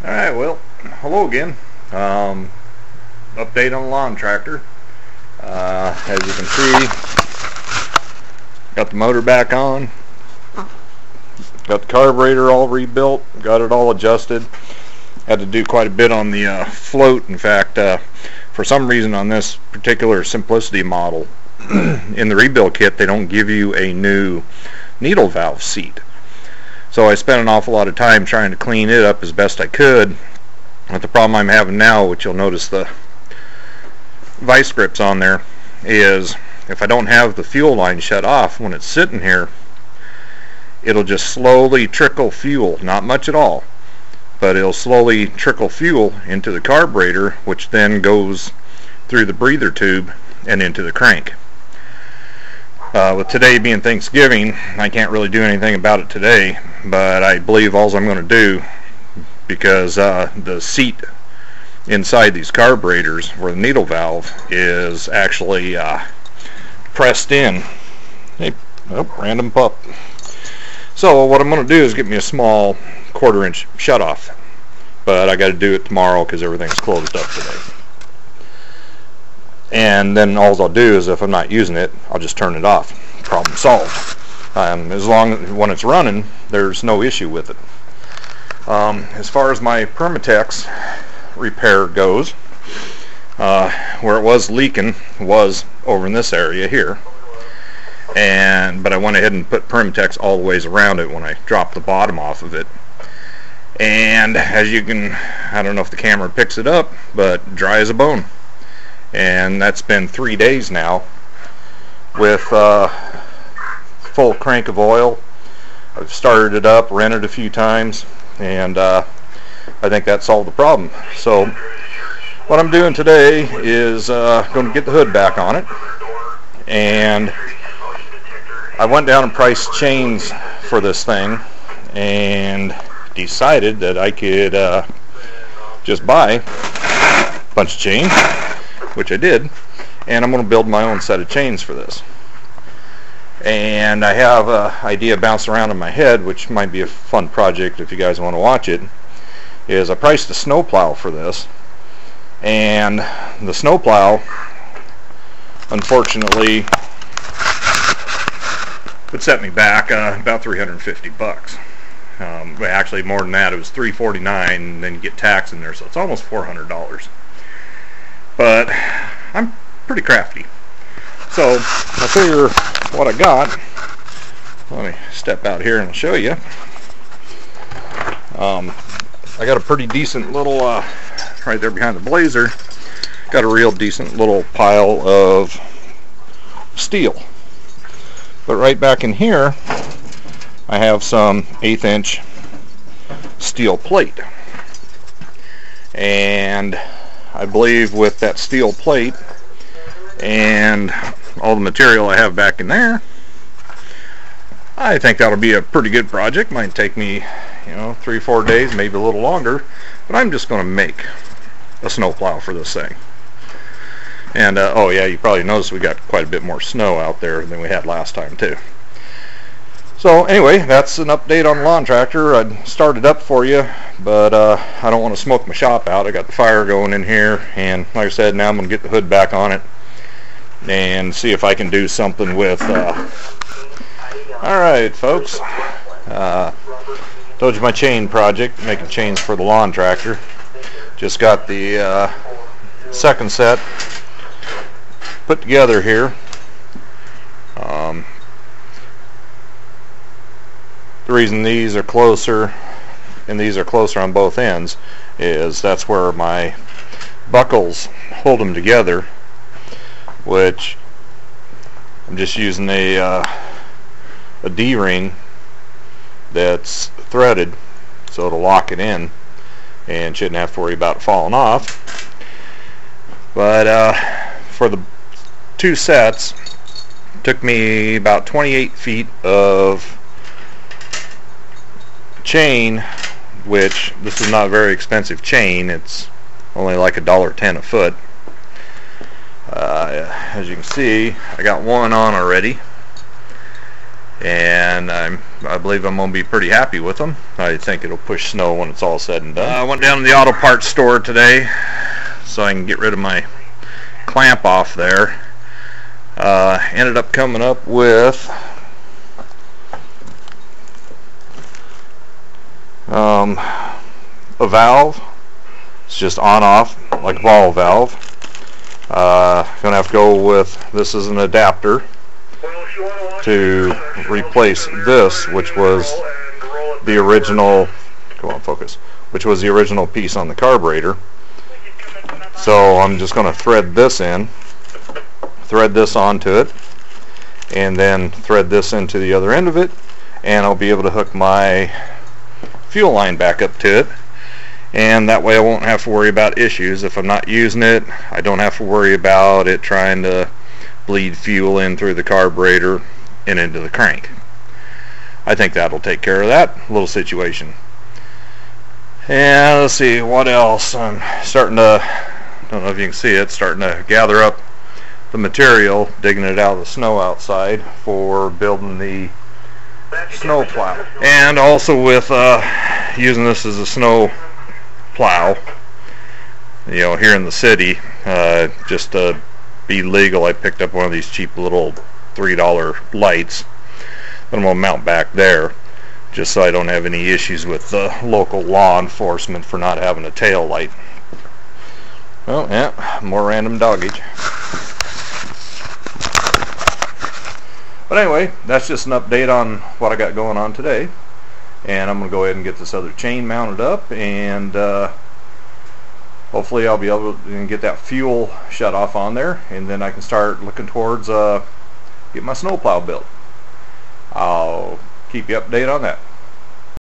Alright, well, hello again. Update on the lawn tractor. As you can see, got the motor back on, got the carburetor all rebuilt, got it all adjusted. Had to do quite a bit on the float. In fact, for some reason on this particular Simplicity model, in the rebuild kit they don't give you a new needle valve seat. So I spent an awful lot of time trying to clean it up as best I could. But the problem I'm having now, which you'll notice the vice grips on there, is if I don't have the fuel line shut off when it's sitting here, it'll just slowly trickle fuel, not much at all, but it'll slowly trickle fuel into the carburetor, which then goes through the breather tube and into the crank. With today being Thanksgiving, I can't really do anything about it today, but I believe all I'm going to do, because the seat inside these carburetors where the needle valve is actually pressed in. Hey, oh, random pup. So what I'm going to do is get me a small 1/4 inch shutoff, but I got to do it tomorrow because everything's closed up today. And then all I'll do is, if I'm not using it, I'll just turn it off. Problem solved. As long as when it's running, there's no issue with it. As far as my Permatex repair goes, where it was leaking was over in this area here, but I went ahead and put Permatex all the ways around it when I dropped the bottom off of it. And as you can, I don't know if the camera picks it up, but dry as a bone. And that's been 3 days now with full crank of oil. I've started it up, ran it a few times, and I think that solved the problem. So what I'm doing today is going to get the hood back on it, and I went down and priced chains for this thing and decided that I could just buy a bunch of chains, which I did, and I'm going to build my own set of chains for this. And I have an idea bouncing around in my head, which might be a fun project if you guys want to watch it, is I priced a snow plow for this, and the snow plow, unfortunately, would set me back about 350 bucks. Actually more than that, it was $349, and then you get tax in there, so it's almost $400. But I'm pretty crafty, so I figure what I got. Let me step out here and show you. I got a pretty decent little right there behind the blazer, got a real decent little pile of steel. But right back in here I have some 1/8 inch steel plate, and I believe with that steel plate and all the material I have back in there, I think that'll be a pretty good project. Might take me, 3-4 days, maybe a little longer, but I'm just going to make a snow plow for this thing. And oh yeah, you probably noticed we got quite a bit more snow out there than we had last time too. So anyway, that's an update on the lawn tractor. I'd start it up for you, but I don't want to smoke my shop out. I got the fire going in here, and like I said, now I'm going to get the hood back on it and see if I can do something with alright folks, told you my chain project, making chains for the lawn tractor. Just got the second set put together here. The reason these are closer and these are closer on both ends is that's where my buckles hold them together, which I'm just using a D-ring that's threaded so it'll lock it in and shouldn't have to worry about it falling off. But for the two sets, it took me about 28 feet of chain, which this is not a very expensive chain. It's only like $1.10 a foot. As you can see, I got one on already, and I believe I'm going to be pretty happy with them. I think it'll push snow when it's all said and done. I went down to the auto parts store today so I can get rid of my clamp off there. Ended up coming up with a valve. It's just on off like a ball valve. Gonna have to go with, this is an adapter to replace this, which was the original, come on focus, which was the original piece on the carburetor. So I'm just going to thread this in, thread this onto it, and then thread this into the other end of it, and I'll be able to hook my fuel line back up to it, and that way I won't have to worry about issues. If I'm not using it, I don't have to worry about it trying to bleed fuel in through the carburetor and into the crank. I think that'll take care of that little situation. And let's see what else. I'm starting to, don't know if you can see it, starting to gather up the material, digging it out of the snow outside for building the snow plow. And also with using this as a snow plow, you know, here in the city, just to be legal, I picked up one of these cheap little $3 lights that I'm going to mount back there, just so I don't have any issues with the local law enforcement for not having a tail light. Well, yeah, more random doggage. But anyway, that's just an update on what I got going on today. And I'm going to go ahead and get this other chain mounted up, and hopefully I'll be able to get that fuel shut off on there, and then I can start looking towards get my snowplow built. I'll keep you updated on that.